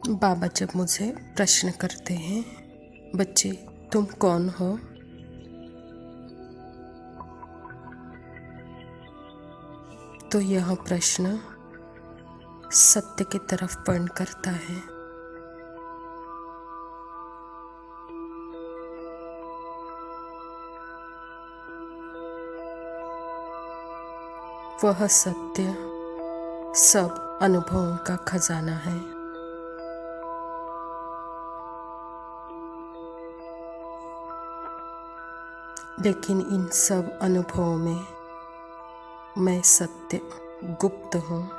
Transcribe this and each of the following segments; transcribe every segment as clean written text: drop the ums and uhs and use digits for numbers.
बाबा जब मुझे प्रश्न करते हैं, बच्चे तुम कौन हो, तो यह प्रश्न सत्य की तरफ पॉइंट करता है। वह सत्य सब अनुभवों का खजाना है। लेकिन इन सब अनुभवों में मैं सत्य गुप्त हूँ।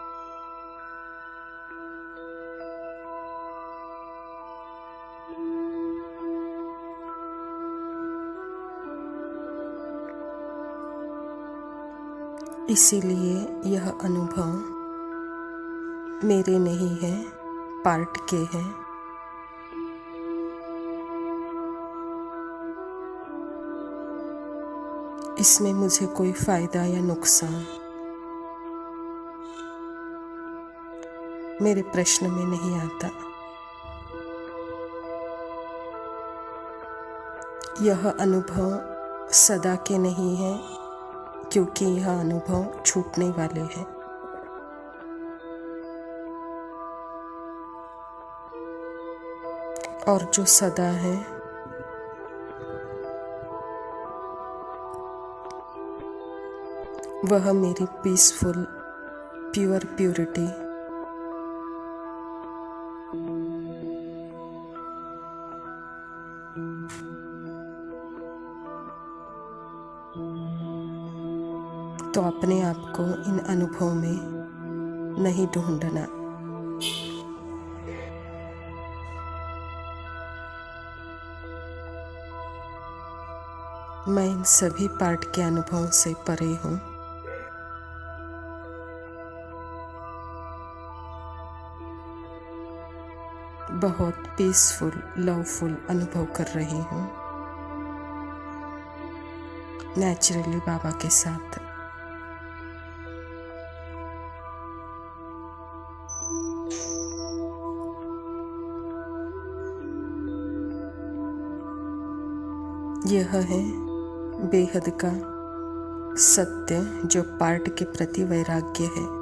इसीलिए यह अनुभव मेरे नहीं है, पार्ट के हैं। इसमें मुझे कोई फायदा या नुकसान मेरे प्रश्न में नहीं आता। यह अनुभव सदा के नहीं है, क्योंकि यह अनुभव छूटने वाले हैं। और जो सदा है वह मेरी पीसफुल प्योर प्यूरिटी तो अपने आप को इन अनुभवों में नहीं ढूंढना। मैं इन सभी पार्ट के अनुभवों से परे हूँ। बहुत पीसफुल लवफुल अनुभव कर रही हूँ नेचुरली बाबा के साथ। यह है बेहद का सत्य जो पार्ट के प्रति वैराग्य है।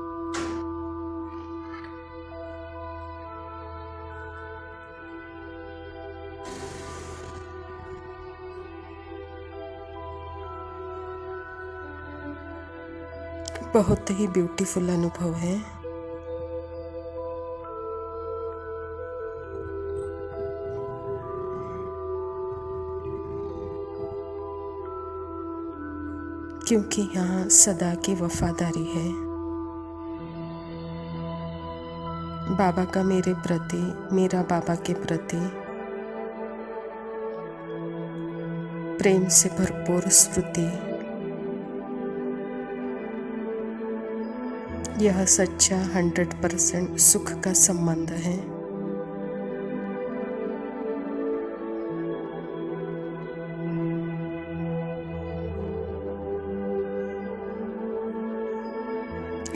बहुत ही ब्यूटीफुल अनुभव है। क्योंकि यहाँ सदा की वफादारी है। बाबा का मेरे प्रति, मेरा बाबा के प्रति प्रेम से भरपूर स्मृति। यह सच्चा 100% सुख का संबंध है।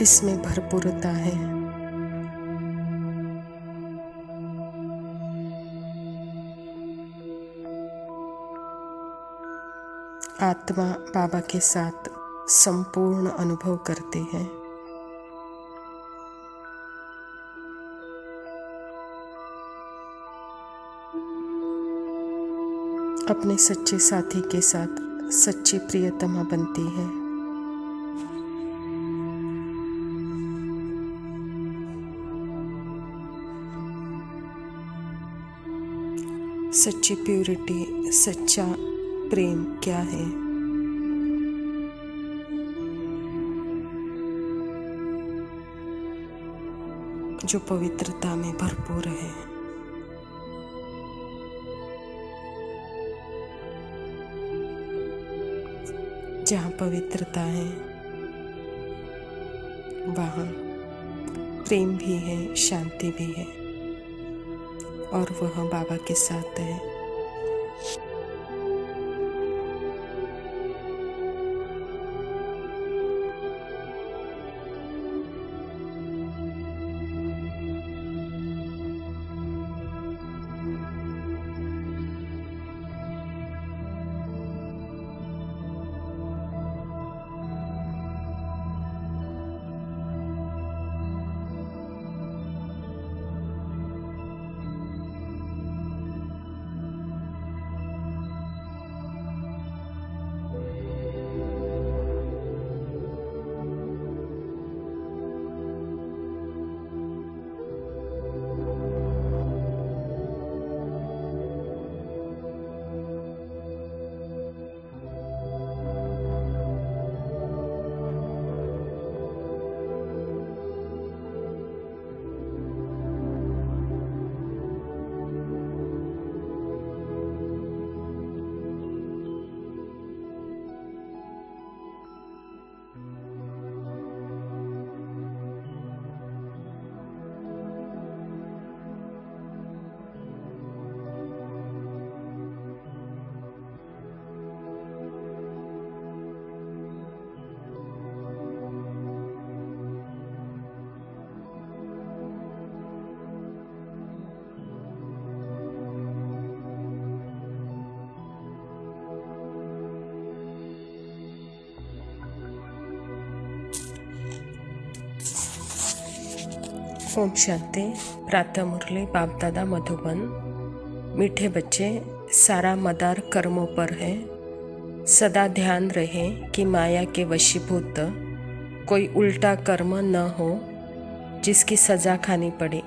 इसमें भरपूरता है। आत्मा बाबा के साथ संपूर्ण अनुभव करते हैं। अपने सच्चे साथी के साथ सच्ची प्रियतमा बनती है। सच्ची प्यूरिटी, सच्चा प्रेम क्या है? जो पवित्रता में भरपूर है। जहाँ पवित्रता है वहाँ प्रेम भी है, शांति भी है, और वह बाबा के साथ है। ओम शांति। प्रातः मुरली बाप दादा मधुबन। मीठे बच्चे, सारा मदार कर्मों पर है। सदा ध्यान रहे कि माया के वशीभूत कोई उल्टा कर्म न हो जिसकी सजा खानी पड़े।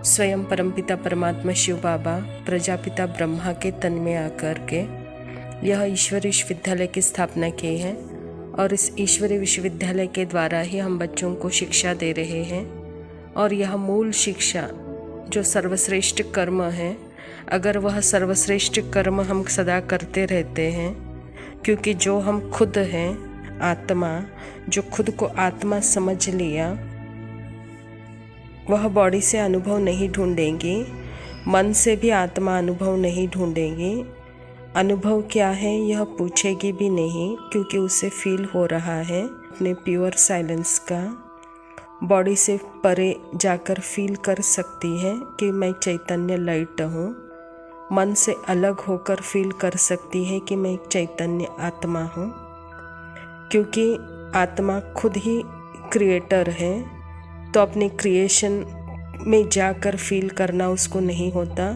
स्वयं परमपिता परमात्मा शिव बाबा प्रजापिता ब्रह्मा के तन में आकर के यह ईश्वरी विश्वविद्यालय की स्थापना की है और इस ईश्वरी विश्वविद्यालय के द्वारा ही हम बच्चों को शिक्षा दे रहे हैं। और यह मूल शिक्षा जो सर्वश्रेष्ठ कर्म है, अगर वह सर्वश्रेष्ठ कर्म हम सदा करते रहते हैं, क्योंकि जो हम खुद हैं आत्मा, जो खुद को आत्मा समझ लिया, वह बॉडी से अनुभव नहीं ढूंढेंगी, मन से भी आत्मा अनुभव नहीं ढूंढेंगी। अनुभव क्या है यह पूछेगी भी नहीं, क्योंकि उसे फील हो रहा है अपने प्योर साइलेंस का। बॉडी से परे जाकर फील कर सकती है कि मैं चैतन्य लाइट हूँ। मन से अलग होकर फील कर सकती है कि मैं एक चैतन्य आत्मा हूँ, क्योंकि आत्मा खुद ही क्रिएटर है। तो अपनी क्रिएशन में जाकर फील करना उसको नहीं होता।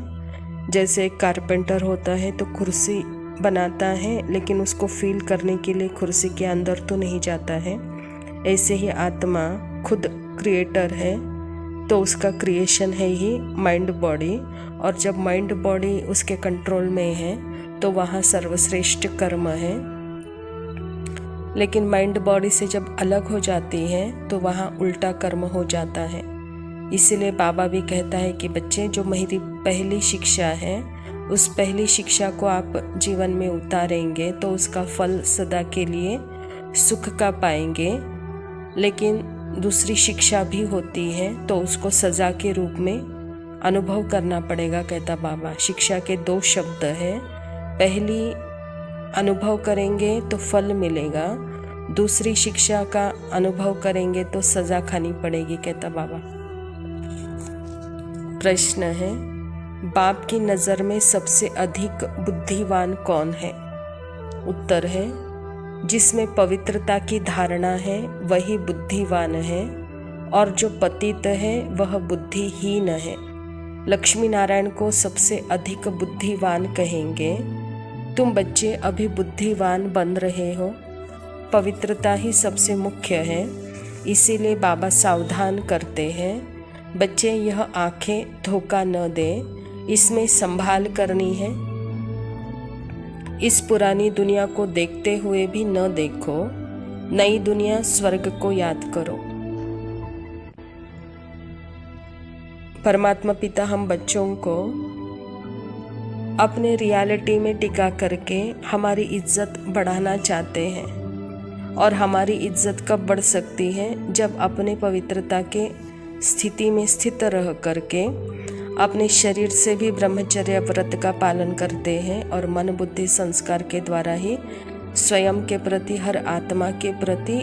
जैसे एक कारपेंटर होता है तो कुर्सी बनाता है, लेकिन उसको फील करने के लिए कुर्सी के अंदर तो नहीं जाता है। ऐसे ही आत्मा खुद क्रिएटर है, तो उसका क्रिएशन है ही माइंड बॉडी। और जब माइंड बॉडी उसके कंट्रोल में है तो वहाँ सर्वश्रेष्ठ कर्म है। लेकिन माइंड बॉडी से जब अलग हो जाती है तो वहाँ उल्टा कर्म हो जाता है। इसीलिए बाबा भी कहता है कि बच्चे, जो मेरी पहली शिक्षा है उस पहली शिक्षा को आप जीवन में उतारेंगे तो उसका फल सदा के लिए सुख का पाएंगे। लेकिन दूसरी शिक्षा भी होती है तो उसको सज़ा के रूप में अनुभव करना पड़ेगा, कहता बाबा। शिक्षा के 2 शब्द हैं। पहली अनुभव करेंगे तो फल मिलेगा, दूसरी शिक्षा का अनुभव करेंगे तो सज़ा खानी पड़ेगी, कहता बाबा। प्रश्न है, बाप की नज़र में सबसे अधिक बुद्धिवान कौन है? उत्तर है, जिसमें पवित्रता की धारणा है वही बुद्धिवान है, और जो पतित है वह बुद्धिहीन है। लक्ष्मी नारायण को सबसे अधिक बुद्धिवान कहेंगे। तुम बच्चे अभी बुद्धिवान बन रहे हो। पवित्रता ही सबसे मुख्य है, इसीलिए बाबा सावधान करते हैं, बच्चे यह आंखें धोखा न दे, इसमें संभाल करनी है। इस पुरानी दुनिया को देखते हुए भी न देखो, नई दुनिया स्वर्ग को याद करो। परमात्मा पिता हम बच्चों को अपने रियलिटी में टिका करके हमारी इज्जत बढ़ाना चाहते हैं। और हमारी इज्जत कब बढ़ सकती है? जब अपने पवित्रता के स्थिति में स्थित रह करके अपने शरीर से भी ब्रह्मचर्य व्रत का पालन करते हैं और मन बुद्धि संस्कार के द्वारा ही स्वयं के प्रति, हर आत्मा के प्रति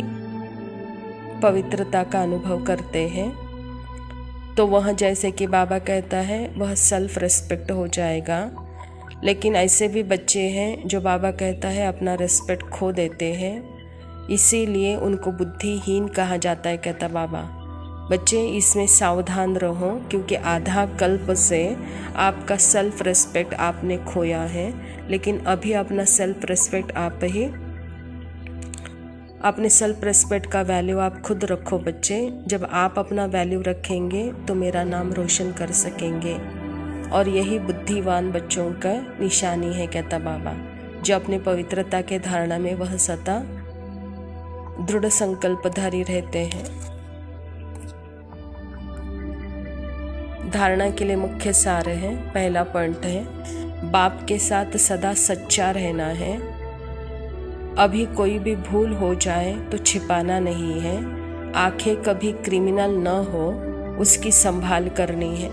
पवित्रता का अनुभव करते हैं। तो वह, जैसे कि बाबा कहता है, वह सेल्फ रेस्पेक्ट हो जाएगा। लेकिन ऐसे भी बच्चे हैं जो बाबा कहता है अपना रेस्पेक्ट खो देते हैं, इसीलिए उनको बुद्धिहीन कहा जाता है, कहता बाबा। बच्चे, इसमें सावधान रहो, क्योंकि आधा कल्प से आपका सेल्फ रेस्पेक्ट आपने खोया है। लेकिन अभी अपना सेल्फ रेस्पेक्ट आप ही, अपने सेल्फ रेस्पेक्ट का वैल्यू आप खुद रखो बच्चे। जब आप अपना वैल्यू रखेंगे तो मेरा नाम रोशन कर सकेंगे। और यही बुद्धिवान बच्चों का निशानी है, कहता बाबा, जो अपने पवित्रता के धारणा में वह सदा दृढ़ संकल्पधारी रहते हैं। धारणा के लिए मुख्य सार है। पहला पॉइंट है, बाप के साथ सदा सच्चा रहना है। अभी कोई भी भूल हो जाए तो छिपाना नहीं है। आंखें कभी क्रिमिनल न हो, उसकी संभाल करनी है।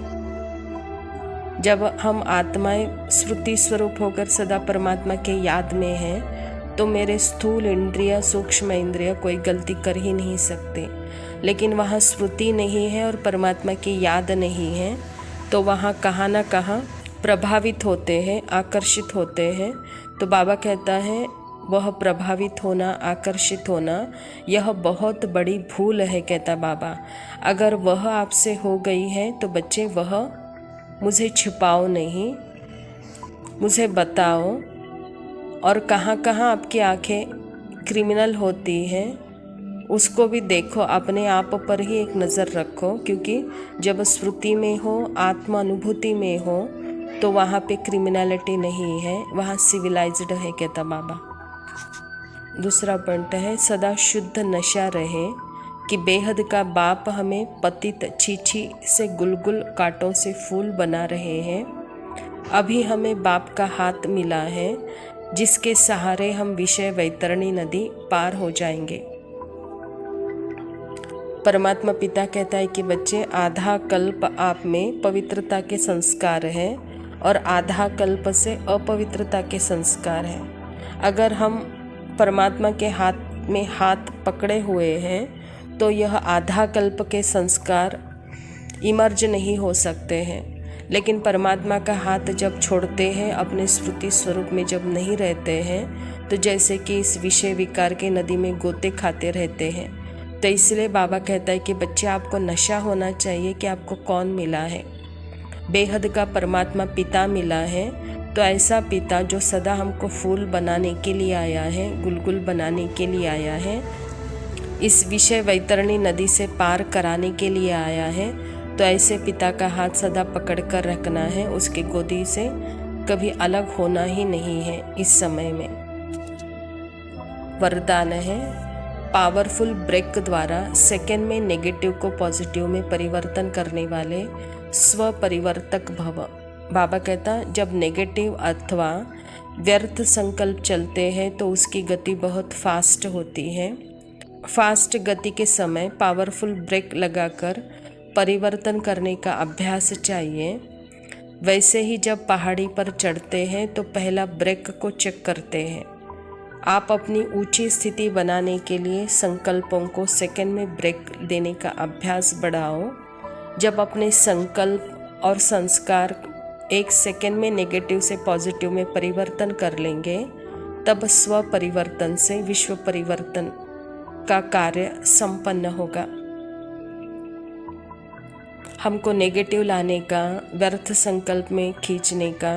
जब हम आत्माएं स्मृति स्वरूप होकर सदा परमात्मा के याद में हैं, तो मेरे स्थूल इंद्रिय, सूक्ष्म इंद्रिय कोई गलती कर ही नहीं सकते। लेकिन वहाँ स्मृति नहीं है और परमात्मा की याद नहीं है, तो वहाँ कहाँ ना कहाँ प्रभावित होते हैं, आकर्षित होते हैं। तो बाबा कहता है, वह प्रभावित होना, आकर्षित होना, यह बहुत बड़ी भूल है, कहता बाबा। अगर वह आपसे हो गई है तो बच्चे वह मुझे छिपाओ नहीं, मुझे बताओ। और कहाँ कहाँ आपकी आंखें क्रिमिनल होती हैं उसको भी देखो, अपने आप पर ही एक नज़र रखो, क्योंकि जब स्मृति में हो, आत्म अनुभूति में हो, तो वहाँ पे क्रिमिनलिटी नहीं है, वहाँ सिविलाइज्ड है, कहता बाबा। दूसरा पॉइंट है, सदा शुद्ध नशा रहे कि बेहद का बाप हमें पतित चीची से गुलगुल कांटों से फूल बना रहे हैं। अभी हमें बाप का हाथ मिला है जिसके सहारे हम विषय वैतरणी नदी पार हो जाएंगे। परमात्मा पिता कहता है कि बच्चे, आधा कल्प आप में पवित्रता के संस्कार है और आधा कल्प से अपवित्रता के संस्कार हैं। अगर हम परमात्मा के हाथ में हाथ पकड़े हुए हैं तो यह आधा कल्प के संस्कार इमर्ज नहीं हो सकते हैं, लेकिन परमात्मा का हाथ जब छोड़ते हैं, अपने स्मृति स्वरूप में जब नहीं रहते हैं, तो जैसे कि इस विषय विकार के नदी में गोते खाते रहते हैं। तो इसलिए बाबा कहता है कि बच्चे, आपको नशा होना चाहिए कि आपको कौन मिला है। बेहद का परमात्मा पिता मिला है, तो ऐसा पिता जो सदा हमको फूल बनाने के लिए आया है, गुलगुल बनाने के लिए आया है, इस विषय वैतरणी नदी से पार कराने के लिए आया है, तो ऐसे पिता का हाथ सदा पकड़ कर रखना है, उसके गोदी से कभी अलग होना ही नहीं है। इस समय में वरदान है, पावरफुल ब्रेक द्वारा सेकेंड में नेगेटिव को पॉजिटिव में परिवर्तन करने वाले स्व परिवर्तक भव। बाबा कहता, जब नेगेटिव अथवा व्यर्थ संकल्प चलते हैं तो उसकी गति बहुत फास्ट होती है। फास्ट गति के समय पावरफुल ब्रेक लगाकर परिवर्तन करने का अभ्यास चाहिए। वैसे ही जब पहाड़ी पर चढ़ते हैं तो पहला ब्रेक को चेक करते हैं। आप अपनी ऊंची स्थिति बनाने के लिए संकल्पों को सेकंड में ब्रेक देने का अभ्यास बढ़ाओ। जब अपने संकल्प और संस्कार एक सेकंड में नेगेटिव से पॉजिटिव में परिवर्तन कर लेंगे, तब स्व परिवर्तन से विश्व परिवर्तन का कार्य संपन्न होगा। हमको नेगेटिव लाने का, व्यर्थ संकल्प में खींचने का,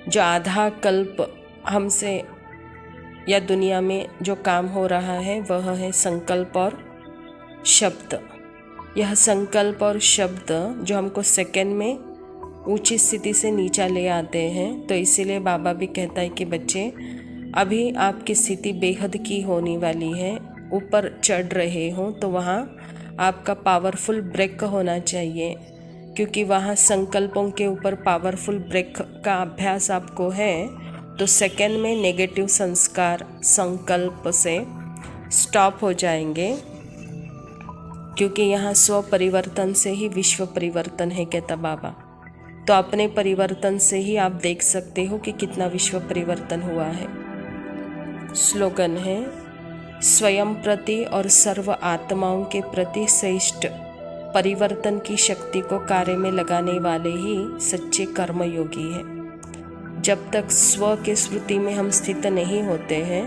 जो आधा कल्प हमसे या दुनिया में जो काम हो रहा है वह है संकल्प और शब्द। यह संकल्प और शब्द जो हमको सेकंड में ऊंची स्थिति से नीचा ले आते हैं। तो इसीलिए बाबा भी कहता है कि बच्चे, अभी आपकी स्थिति बेहद की होने वाली है, ऊपर चढ़ रहे हो, तो वहाँ आपका पावरफुल ब्रेक होना चाहिए, क्योंकि वहाँ संकल्पों के ऊपर पावरफुल ब्रेक का अभ्यास आपको है। तो सेकंड में नेगेटिव संस्कार संकल्प से स्टॉप हो जाएंगे, क्योंकि यहाँ स्व परिवर्तन से ही विश्व परिवर्तन है, कहता बाबा। तो अपने परिवर्तन से ही आप देख सकते हो कि कितना विश्व परिवर्तन हुआ है। स्लोगन है, स्वयं प्रति और सर्व आत्माओं के प्रति श्रेष्ठ परिवर्तन की शक्ति को कार्य में लगाने वाले ही सच्चे कर्मयोगी हैं। जब तक स्व के स्मृति में हम स्थित नहीं होते हैं,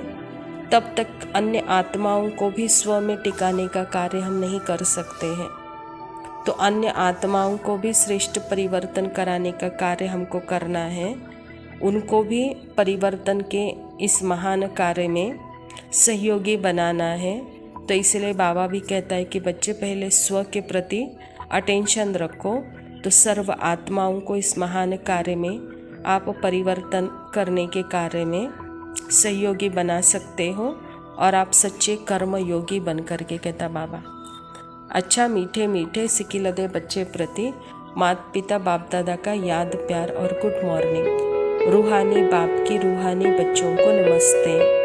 तब तक अन्य आत्माओं को भी स्व में टिकाने का कार्य हम नहीं कर सकते हैं। तो अन्य आत्माओं को भी श्रेष्ठ परिवर्तन कराने का कार्य हमको करना है, उनको भी परिवर्तन के इस महान कार्य में सहयोगी बनाना है। तो इसलिए बाबा भी कहता है कि बच्चे, पहले स्व के प्रति अटेंशन रखो, तो सर्व आत्माओं को इस महान कार्य में आप परिवर्तन करने के कार्य में सहयोगी बना सकते हो, और आप सच्चे कर्म योगी बन करके, कहता बाबा। अच्छा, मीठे मीठे सिकिलदे बच्चे प्रति माता पिता बाप दादा का याद, प्यार और गुड मॉर्निंग। रूहानी बाप की रूहानी बच्चों को नमस्ते।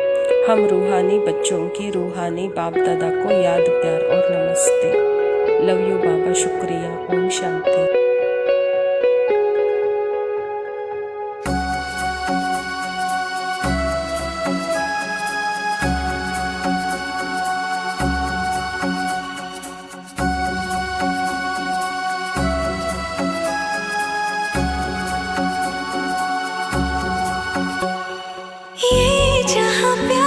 हम रूहानी बच्चों की रूहानी बाप दादा को याद, प्यार और नमस्ते। लव यू बाबा, शुक्रिया। ओम शांति। ये जहाँ पे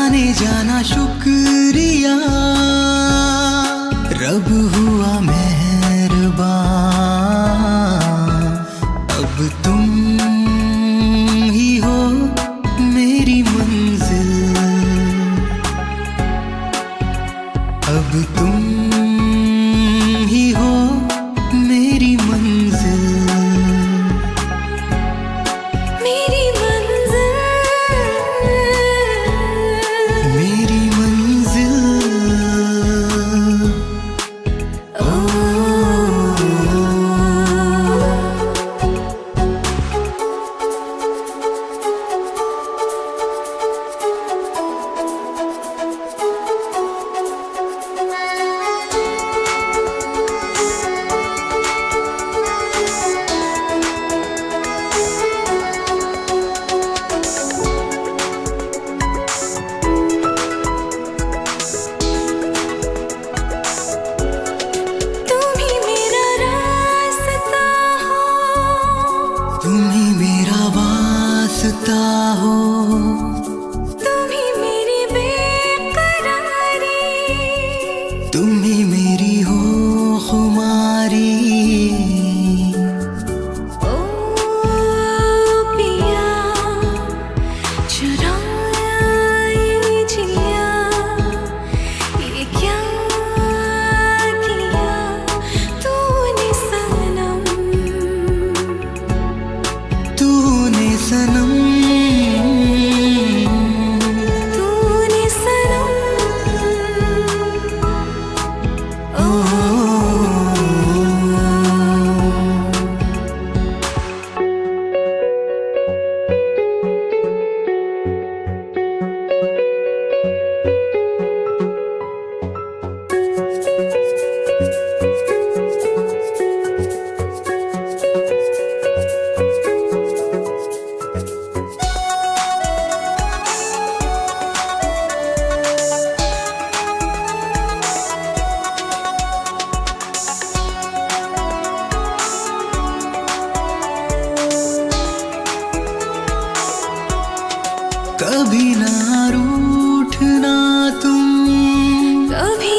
जाने जाना शुक्रिया, रब हुआ मेहरबान। अब तुम ही हो मेरी मंजिल, अब तुम ही हो मेरी मंजिल, मेरी मंजिल, मेरी मंजिल। ओ तुम ही मेरा वास्ता हो, तुम ही मेरी बेकरारी, तुम ही मेरी हो खुमारी। ओ पिया चुराया ये जिया, ये क्या किया तूने सनम, तूने सनम, तूने सनम। ओ कभी ना रूठना तुम, कभी